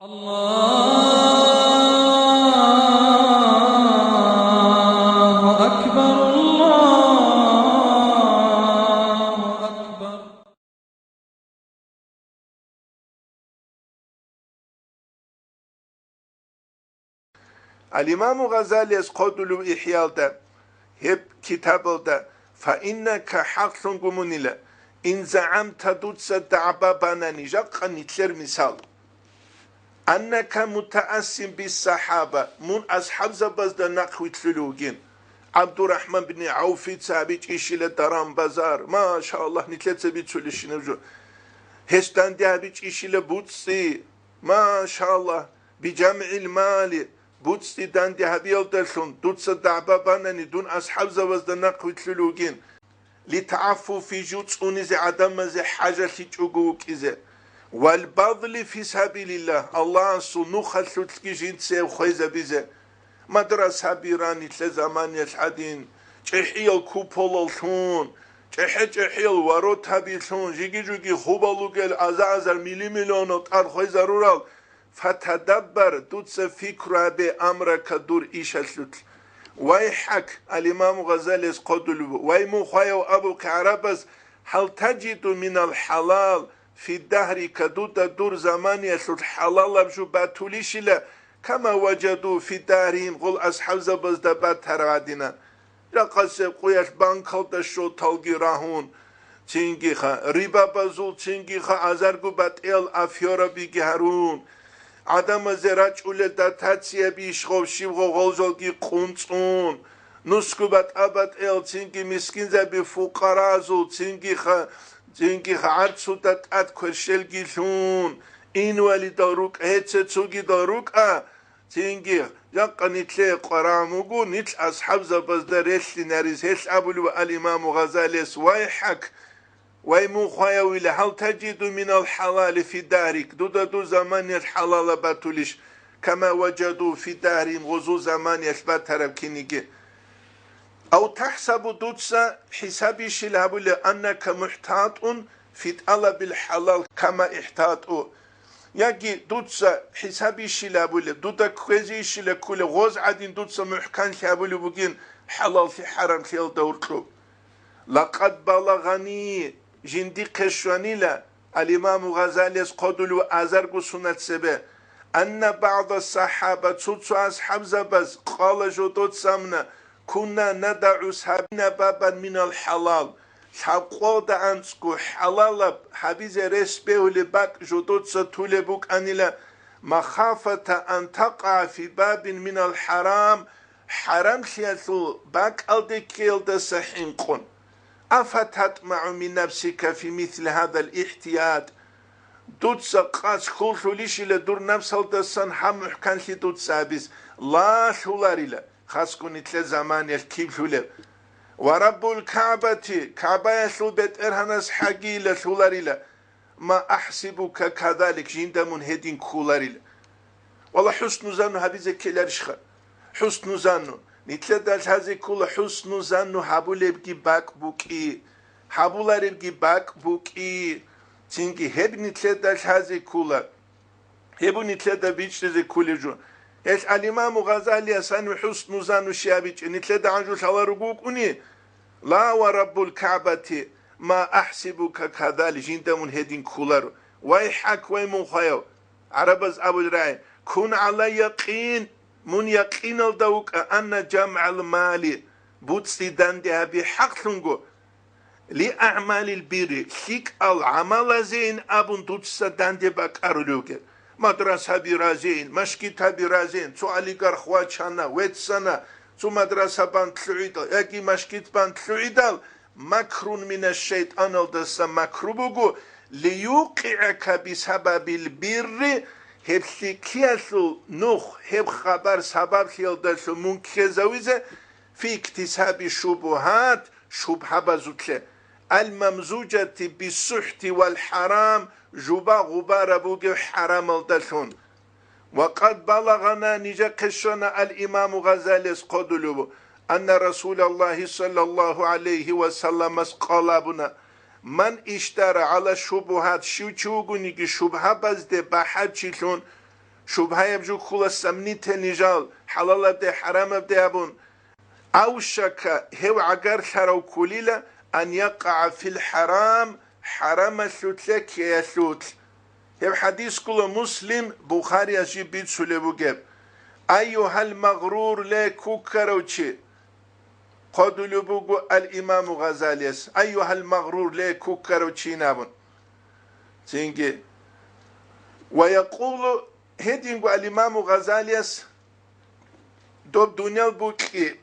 الله أكبر الله أكبر. الإمام غزالي اسقدلو إحيالدا هب كتابلدا فإنك حق قمونيلا إن زعمت دوتس دعباباناني جاقا نتلر مثال أنك متأسم بالصحابة من أصحاب زبازدا نقوي تلوغين عبد الرحمن بن عوف تسابيج إشيلة درام بازار ما شاء الله نتلت سبيت سولشينوجو هستان ديابيج إشيلة بوتسي ما شاء الله بجمع المال بوتسي دان ديابيل دلشون دوتس دعباباناني دون أصحاب زبازدا نقوي تلوغين لتعفو في جوتس أونيزي عدم زي حاجة لتشوغوك إزي والبذل في سبيل الله الله سنو خلوت جين سيو خيزة بيزه مدرسة بيراني تلزمان يشعدين جحيل كوبول الثون جحيل وروت هبيلثون جيجي خوبالوغل أزازر مليونات أرخي ضرورال فتدبر دوتس فكرة بأمرك دور إيشالوت ويحك الإمام غزالي قدل ويمخيو أبو كعربس هل تجد من الحلال في الدهر كدود دور زمان يسود حلال بجو باتوليشلا كما وجدوا في دارهم قل أصحاب زبزد باترادنا رقص قويش بانكال دشو تلقي راهون تنجيخا ريبا بزول تنجيخا ازرگو باتئل افيورا بيگي هارون عدم زراج اولي داتاتسيا بيشغو شيبغو غلزولگي قنصون نسكو بات ابات ال تنجي مسكين زبي فقرازو تنجي خارج سودت ات كرشل گيلون این ولی داروك هيتس تسوگي داروك تنجي يقا نتلي قراموغو نتل اصحاب زبزدر يسلي ناريز هيش ابولو الامام غزالي ويحك ويمخويا ويلي هل تجد من الحلال في دارك دو زمان الحلال باتوليش كما وجدوا في دارهم غزو زمان يثبت تربكينيكي أو تحسب دوتسا حسابي شلابو لأنك محتاط في طلب الحلال كما احتاطو يجي دوتسا حسابي شلابو دوتا كوزي شلكول غوز عدين دوتسا محكان شابو بوجين حلال في حرام خيال دوركو لقد بلغني جندي قشواني لا الإمام غزالي قدلو أزرقو سنة سبه أن بعض الصحابة تسوتسو أصحاب زبز قال جدود سمنا كنا ندع سابنا بابا من الحلال شاقود أنسكو حلال حبيز رسبه لباك جدود ستولي بوك أنيلا مخافة أن تقع في باب من الحرام حرام خيالو باك ألدكيل دسحينقون أفتطمع من نفسك في مثل هذا الاحتياط دوتس قاس خلشو ليش لدور نفس الدسان حمح كان لي دوتس أبيس لا شولاري لا خاصكوني تلا زمان يلكيب شولب ورب الكعبة كعبة يسلو بيت إرهنس حقي لا شولاري لا ما أحسبك كذلك جيندا من هدين كولاري لا والله حسن زانو هبيزة كيلارشخة حسن زانو نتلدال هذه كل حسن زانو حبولي بكي باك بوكي حبولاري بكي باك بوكي تنكي هب نتلدال هذه كل هبو نتلدا بيش هذه كل جو إيش الإمام غزالي أسان حسن زانو شيابيش نتلدا عنجو شوارقوك أني لا ورب الكعبة ما أحسبك كذلك جندا من هدين كولارو ويحك ويمخيو عربز أبو الرأي كن على يقين من يقين الدوك أن جمع المال بوتسي داندها بحق لنغو لأعمال البر شيك العمل زين أبن دوتسا داندي باك أرلوك مدرسة برازين مشكيتها برازين تو أليقار خواتشانا ويتسانا تو مدرسة بان تلعيدال يكي مشكيت بان تلعيدال مكرون من الشيطان الدسا مكروبوغو ليوقعك بسبب البر هبسي كياسو نوخ هب خبر سبب خيالدسو منكزويزة في اكتساب الشبهات شبهة بزوتله الممزوجة بالسحت والحرام جبا غبار بوغ حرام الدسون وقد بلغنا نجاكشنا الإمام غزالي قدلو أن رسول الله صلى الله عليه وسلم قال ابنا من اشترى على شبهات شو چوغوني شبهة بزده بحد چيلون شبهه بجو خلا سمني تنجال حلال بده حرام بده أبون أوشك هو عقر ثرو كليلة أن يقع في الحرام حرام سوتلك يسوت هو حديث كل مسلم بخاري أجيب بيت سلبو جب أيها المغرور لا كوكروتشي قد لبوغو الإمام غزالي أيها المغرور لا كوكروتشي نابون تنجي ويقول هدينغو الإمام غزالي دوب دنيا بوكي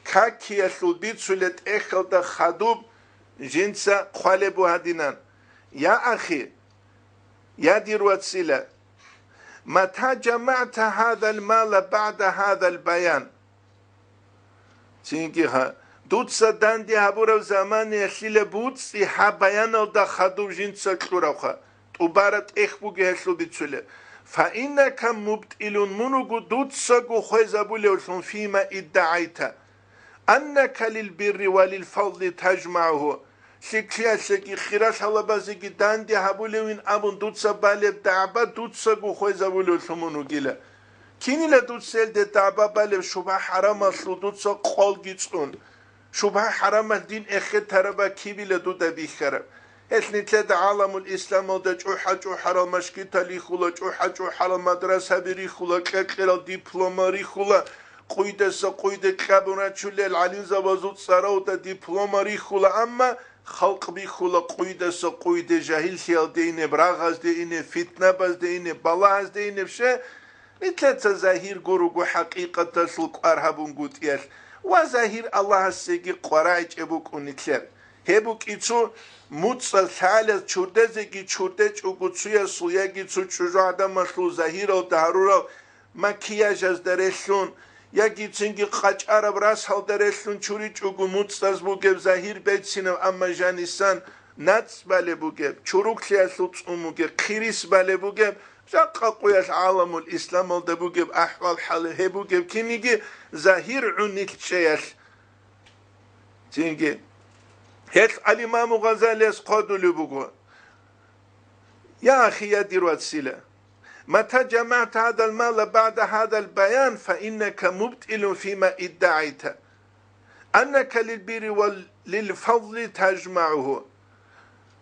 كاكي يسول بيت سلت إخل دا خدوب جنسا قوالبو هدينان يا أخي يا دير واتسيلة متى جمعت هذا المال بعد هذا البيان تنجيها دوتسا داندي هبورو زمان يسيلة بوتسي ها بيان دا خدوب جنسا كلوروخا تبارت إخبو جهسلو بيت سلت فإنك مبتئل منوغو دوتسا خوزابولي فيما ادعيت أنك للبر وللفضل تجمعه شكيا شكي خيراش الله بازيكي داندي هبولوين أبون دوتسا بالب دعبا دوتسا خوزابولي منوغيلا كيني لدوتسا دعبا بالب شبه حرام أصلو دوتسا قول جيتسون شبه حرام الدين إخي تربا كيبي لدودا بيخرب نتلد عالم الإسلام ودا جوحا رامشكي تالي خولا جوحا المدرسة بري خولا كاكرا ديبلوما ري خولا قويدة كابونا شولي العلين زوازوت سراودا ديبلوما ري خولا أما خلق بي خولا قويدة جاهل سيال ديني براغاز ديني فتنة باز ديني بلاز ديني بشه نتلد زاهير قروقو حقيقة تسلق أرهبون قوتيال وزاهير الله السيقي قرايج ابوك ونتلد هبوك إيتو موتسا ثالث چوردزگی چورده چوگوتسویا سویاگی چو چوجو آدم مشلو زهیر و دارورا مکیاج از درشون یکی چنگی قاچ عرب راس حال درشون چوری چوگو موتساز بوگب زهیر بچینم اما جانیسان نتس بله بوگب چوروک لیاسوت اموگب خیریس بله بوگب جاقا قویش عالم الاسلام الده بوگب احوال حاله هبوگب که میگه زهیر عونیل چیش چنگی هيك الإمام غزالي قادوا لبقوا يا أخي يا دير واتسيلة متى جمعت هذا المال بعد هذا البيان فإنك مبتئل فيما ادعيت أنك للبر وللفضل تجمعه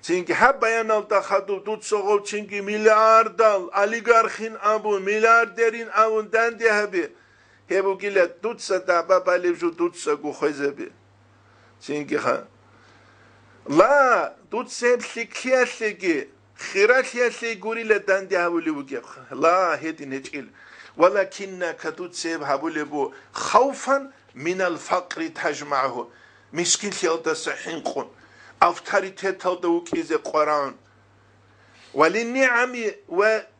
تنكي ها بيان الدخدو دوت صغو تنكي ملياردال أليغارخين أبو ملياردرين أبو داندي هبي هبو قيلة دوت سدابا بالبجو دوت سغو خوزبي تنكي ها لا دوت سيب سيكياسيكي خيراسياسي غوري لداندي هاولي وجه لا هدي نجيل ولكنك دوت سيب هاولي بو خوفا من الفقر تجمعه مسكين سيالدا سحنقون أفتاريتيت هالدوك إذا قرآن وللنعم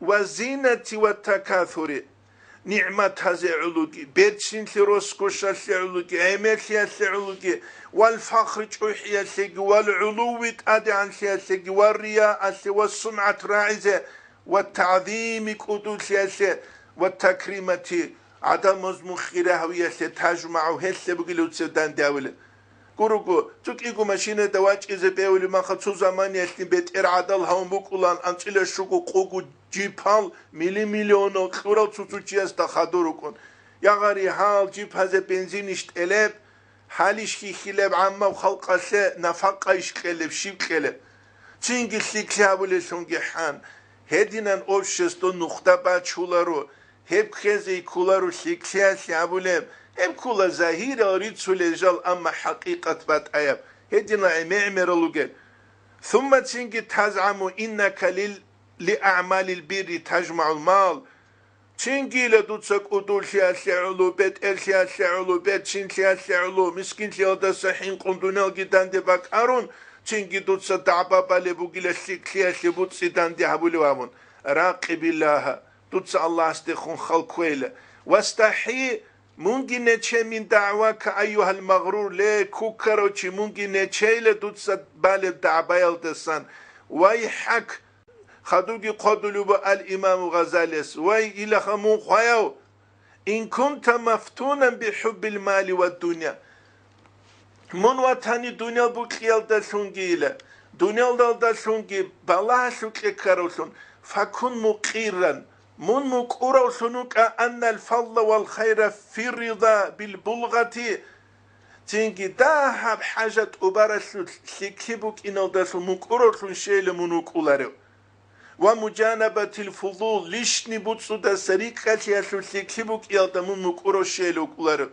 وزينة والتكاثر نعمة هذه علوكي بيتشين ثروسكوشا علوكي عمل علوكي والفخر جوحيا والعلو تأدي عن سياسي والرياء والسمعة راعزة والتعظيم كدو سياسي والتكريمة عدم مخيرة هوية تجمع هسه بقلو تسدان داولة قروقو تك إيقو ماشينة دواج إذا بيولي ما خدسو زمان يسلم بيت إرعادل هون بقولان أنتلا شوكو قوقو جيبال مليون خورال تسوچياس تخدوركون يا غاري حال جيب هذا بنزين اشتقلب حاليش كي خلاب عما وخلقه نفقه يشقلب شيب قلب چنگي سيكلابولي سونگي حان هدينان اوشستو نخطة باچولارو هب خزي كولارو سيكسياسي عبوليب هب كولا زهير أريد سوليجال أما حقيقة بات أيب هدينا عمعمر لغل ثم تنجي تزعم إنك لأعمال البر تجمع المال تنجي لدوتسك أدول سياسي علو بيت سياسي علو بيت سياسي علو مسكين سيادة سحين قندونال جدان دي باك أرون تنجي دوتسا دعبا بالي بوغيلا سياسي بوتسي دان دي هبولي وامون راقب الله دوتسا الله استخون خلقويلة واستحي ممكن نتشي من دعواك أيها المغرور ليه كوكروشي ممكن نتشي لدوتسا بالي دعبايل دسان ويحك خدوكي قدلوا الإمام غزاليس وي إلى خمون خياو إن كنت مفتونا بحب المال والدنيا من وطني دنيا بكيال دسونجي إلى دنيا دسونجي بالله سوكي كاروسون فكن مقيرا من مكورو سنوك أن الفضل والخير في الرضا بالبلغة تنجي داهب حاجة أبارس سيكيبوك إنو داسو مكورو سنشيل منوك أولارو ومجانبة الفضول ليشني بوتسو دا سريكا تياسو سيكيبوك يلدمون مكورو شيلوك أولارو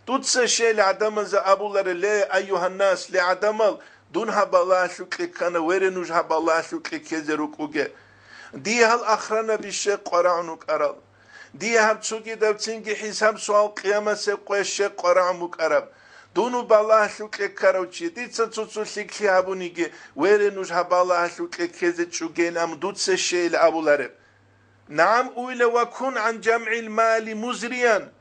توتسا شيل عدم زا أبولار لا أيها الناس لعدمال دون هبالله سوكي كان ويرنوش هبالله سوكي كيزروك أوغي دي هل أخرانا بشي قرعنوك أرال دي هل تسوكي دابتنجي حساب سوال قيامة سيقوي شي قرعنوك أرال دونو بالله سوكي كاروشي دي تسوتسو سيكي هابونيجي ويرنوش هبالله سوكي كيزتشوغين أم دوتسا شيل أبولار نعم أولا وكن عن جمع المال مزريا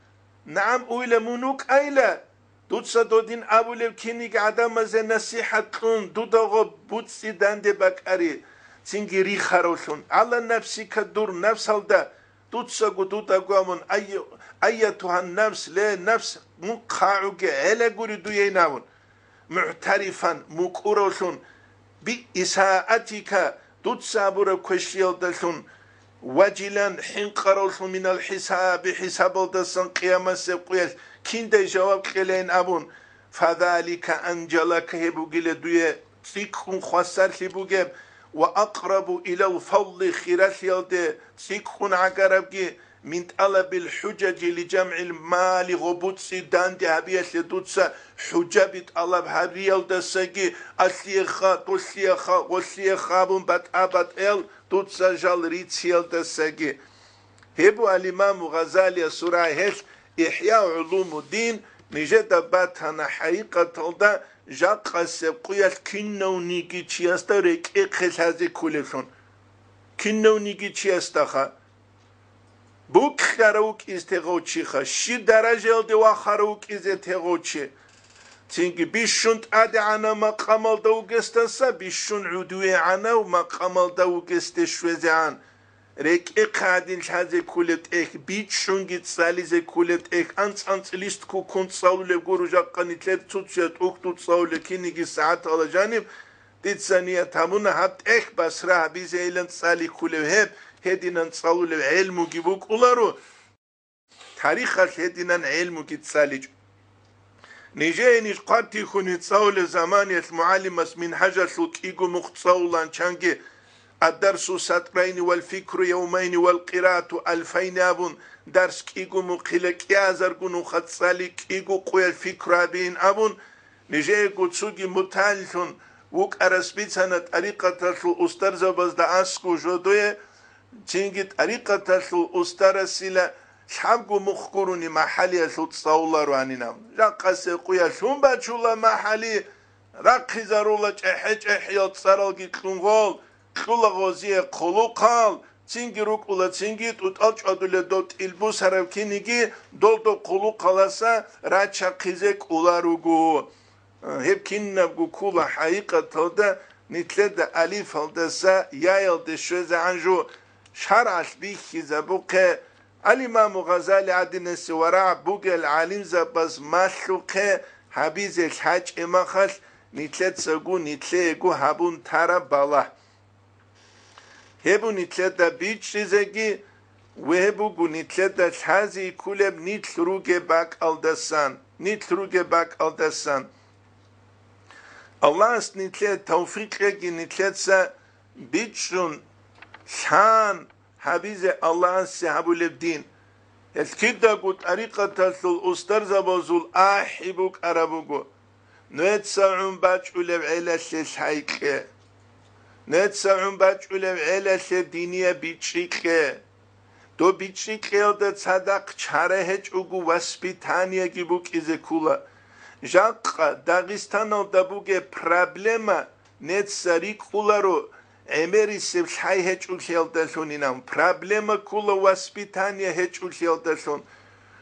نعم أولا منوك أيلا دوتسا دودين أبولو كينيك عدم زي نصيحة كون دودغو بوتسي داندي بكاري تنجري خروشون على نفسك الدور نفس هالدا دوتسا قدودا قوامون أيتها النفس لا نفس مقاعوك على قريدو يناون معترفا مكوروشون بإساءتك دوتسا برا كوشيل دلشون وجلا حنقروشون من الحساب حساب دلسان قيامة سيقويس كنت جواب قلين أبون فذلك أنجلك هبوغيل دوية تيكون خسر هبوغيب وأقرب إلى الفضل خيرات يلد تيكون عقربك من طلب الحجج لجمع المال غبوت سيدان دي هبيس لدوتسا حجة طلب هبيل دساقي أسيخا توسيخا وسيخا بات إل دوتسا جال ريتسيل دساقي هبو الإمام غزالي سورة هش إحياء علوم الدين نجد باتنا حقيقة تلدا جاق سبقياس كنو نيجي تشياستا ريك إقخس هذي كولفون كنو نيجي تشياستا خا بوك خاروك استغوتشي خا شي درجة دوا خاروك استغوتشي تنجي بيشونت أدي عنا مقامل دوغستنسا بيشون عدوي عنا ومقامل دوغستشوزي عن ريك إقادين هذي كولت إخ بيتشونجي تسالي زي كولت إخ أنت ليست كو كنت صاولة بقولوا جاقاني تلات توتشيات أختو تصاولة كينيجي ساعات على جانب ديت ثانية تامونا هبت إخ بس راه بيزي إيلان تسالي كولة هدينا تصاولة علمو جيبوك أولارو تاريخ هدينا علمو كي تسالي نيجي نيش قاتي خوني تصاولة زمانية المعلمة من حاجة سوك إيقو مختصاولان چانجي الدرس سطرين والفكر يومين والقراءة 2000 أبون درس كيغو مقلق يازرقون خطسالي كيغو قوي الفكر بين أبون نجي قدسوغي متالفون وك أرسبيتنا طريقة الأسترزة بزدا أسكو جودوية تنجي طريقة الأسترسيلة شحبقو مخكروني محالي ستصاولا روانينا جاقا سيقويا شنبا شولا محالي راقي زارولا جحج احيال تصارالجي كلونغول كل غازي قلوقال تنجروك ولا تنجيت وتالج أدولة دوت البوس هربكينيجي دولتو قلوقالاسا راتشا قيزك ولاروغو هبكين نبغو كولا حقيقة تلدا نتلد أليف هلدسا يايل دشوز عنجو شرعش بيكي زبوكي الإمام غزالي عدن السوراع بوغي العالم زباز ماشوكي حبيز الحاج إماخش نتلد ساقو نتلقو هابون تارا بالا هبو نتلدا بيتش رزاقي وهبو قو نتلدا شازي كولب نتلروغي باك الدسان الله اس نتلد توفيق يجي نتلدسا بيتشون شان حبيز الله سيحبو لبدين الكدا قو طريقة الأستر زبازول آحبوك أرابوكو نتساعون باچ ولب علا سيسحيك نتساعون باچ ولب علا سيدينية بيتشيك دو بيتشيك يلد تصدق چاره هج اوگو واسبيتانيا گيبوك إزكولا جاق داغستان دابوگه پرابلما نتساري كولارو امري سبشاي هج اوگيلدشونينام پرابلما كولا واسبيتانيا هج اوگيلدشون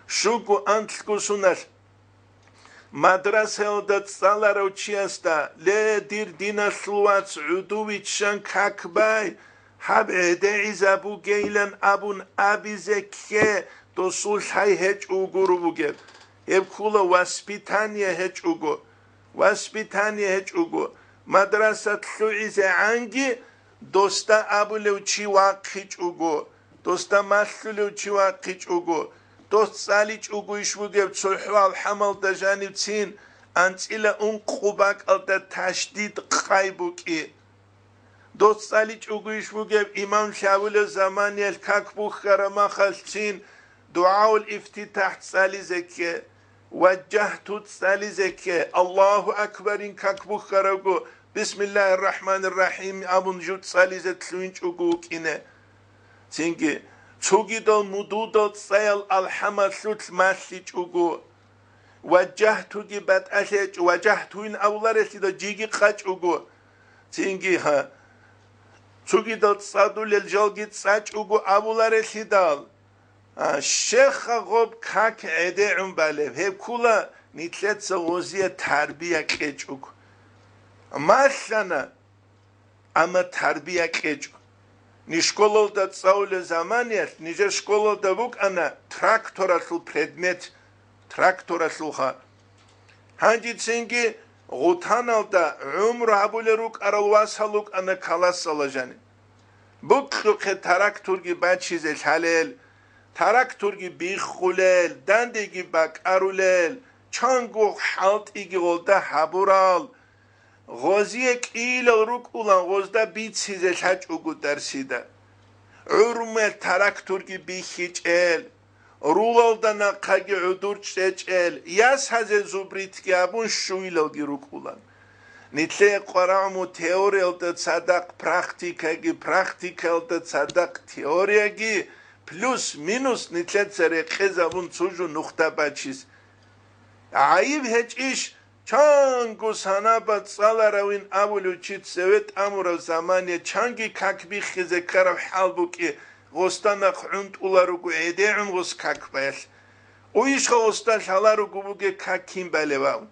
شوگو انتلكو سوناش مدرسة ودت صالارو تشيستا لا دير دينا سلوات سعودوي تشان كاكباي حب عدعي زابو جيلان أبون أبي زكية دوسول حي هج اوغورو بوغيب يب كولا واسبيتانيا هج اوغو واسبيتانيا هج اوغو مدرسة تلوعي زي عنجي دوستا أبو لو چي واقعي اوغو دوستا ماللو چوا قيچوغو دوست سالي چوغو يشوغب صلحوال حمل دجانب تين انتيلا قوباك الدا تشديد قايبوكي دوست سالي چوغو يشوغب امام شاول زمان الكاكبو خرما خلتين دعاء الافتتاح سالي زكي وجهت سالي زكي الله اكبر ان كاكبو خرغو بسم الله الرحمن الرحيم ابون جوت سالي زتلوين چوغو كينه تينكي تشوغيدو مودودو سايل الحماسوت ماشي چوغو وجهتوغي بات اشيچ وجهتوين اولارسي دو جيغي قاچوغو تينكي ها تشوغيدو صادول الجوغي صاچوغو اولارسي دال شيخ غوب كاك ادعم بالي هب كولا نيتلت سوزيه تربيه كيچوغ ماشانا اما تربيه كيچوغ نشكولدا تصاول زمانيات نيجا شكولدا بوك انا تراكتوراسل предмет تراكتوراسلخا هانجي تسينكي غوتانالدا عمر ابولروك ارالواسالوك انا كالاسالجاني بوك تراكتورغي باتشيز الحلال تراكتورغي بيخولل دانديغي باك ارولل چانگو حالت ايگي غولدا حبورال غوزيك إيلا روك أولان غوزدا بيت سيزل حاج أقود درسيدا عرمال تراكتوركي بيخيج إل رولال دا ناقاقي عدور چيج إل ياس هزل زوبريتكي أبون شويلالغي روك أولان نتلي قرامو تيوريال دا تصدق براكتيكال دا تصدق تيورياغي بلوس مينوس نتلي تسريقز أبون تسوجو نختا باتشيز عايب هج إيش چانگو سانابت سالاروين اولو چيت سويت امورو زمانية چانگي كاكبي خيزة كرف حالبو كي غوستانا خعونت اولاروغو ايديعون غوز كاك بايل اويش غوستا شالاروغو بوغي كاكين باليواون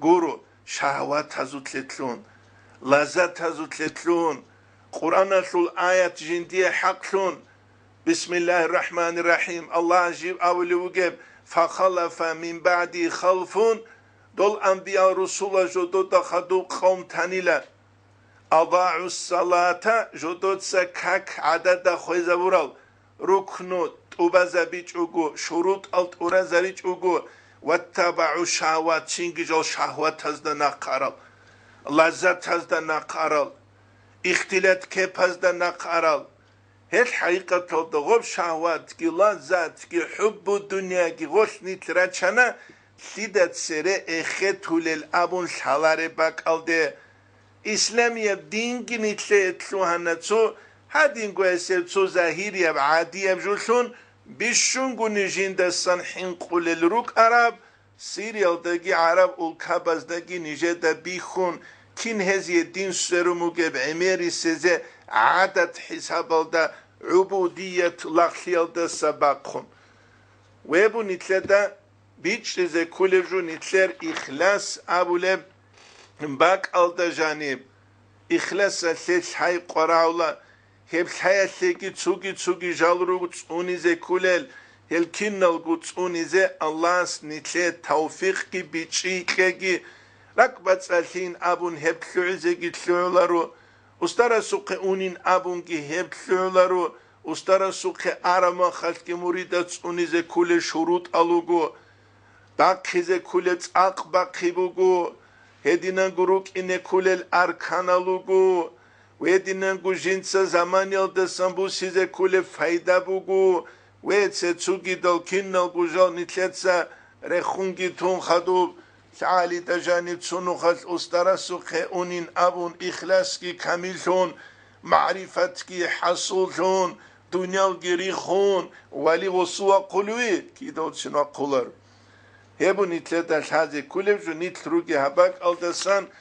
گورو شهوات هزوتلتلون لذات هزوتلتلون قرآن سول آيات جندية حقلون بسم الله الرحمن الرحيم الله جيب اولو وغيب فخلف من بعدي خلفون دول انبياء رسول جدو دخدو قوم تانيلا اضاعوا الصلاة جدو تسكاك عدد خويزة ورال ركنو توبازا بيچوغو شروط الت اورازا بيچوغو واتبعوا شهوات چينگي جل شهوات هزدا ناقارال لذات هزدا ناقارال اختلاط كيب هزدا ناقارال هل حقيقة تلدغوب شهوات كي لذات كي حب الدنيا كي غوش نتراچانا سيدات سري اخيتول الابون شالاري باقالده اسلامية دينكي نتلي اتلوهانا تسو هادينكو اسيب تسو زاهيريا بعادية بجولسون بيشونكو نجين دا سنحين قول الروك عرب سيريال داقي عرب والكاباز داقي نجي دا بيخون كين هزي الدين سرموكي بعميري سيزي عادت حساب دا عبودية لخيال دا سباقهم ويبو نتلي دا بيتش زي كولجو نتلر إخلاص أبولب باك ألدا جانب إخلاص سيش حي قراولا هب حياة سيكي تسوكي جالرو تسوني زي كولل هل كنال تسوني زي الله نتلر توفيق كي بيتشي كي ركبت سالين أبون هب تلعزي تلعلارو استرى سوق أونين أبون كي هب تلعلارو استرى سوق أرما خلق مريدة تسوني زي كل شروط ألوغو باقيزه كولت اق باقي بوغو هدينان غروك ان كولل اركانالوغو وهدينان غو جنس زمان يلد سمبو سيزه كول فايده بوغو ويتسه تسوغي دل كينال غو جو نتلتسا رخونغي تون خدو تعالي تجانب سنو خل استرسو خيونين ابون اخلاصكي كاملون معرفتكي حصولون دنيا غريخون ولي وسوا قلوي كي دوت شنو قولر هبو نتلت الحازي كلب جو نتلروكي هباك الدسان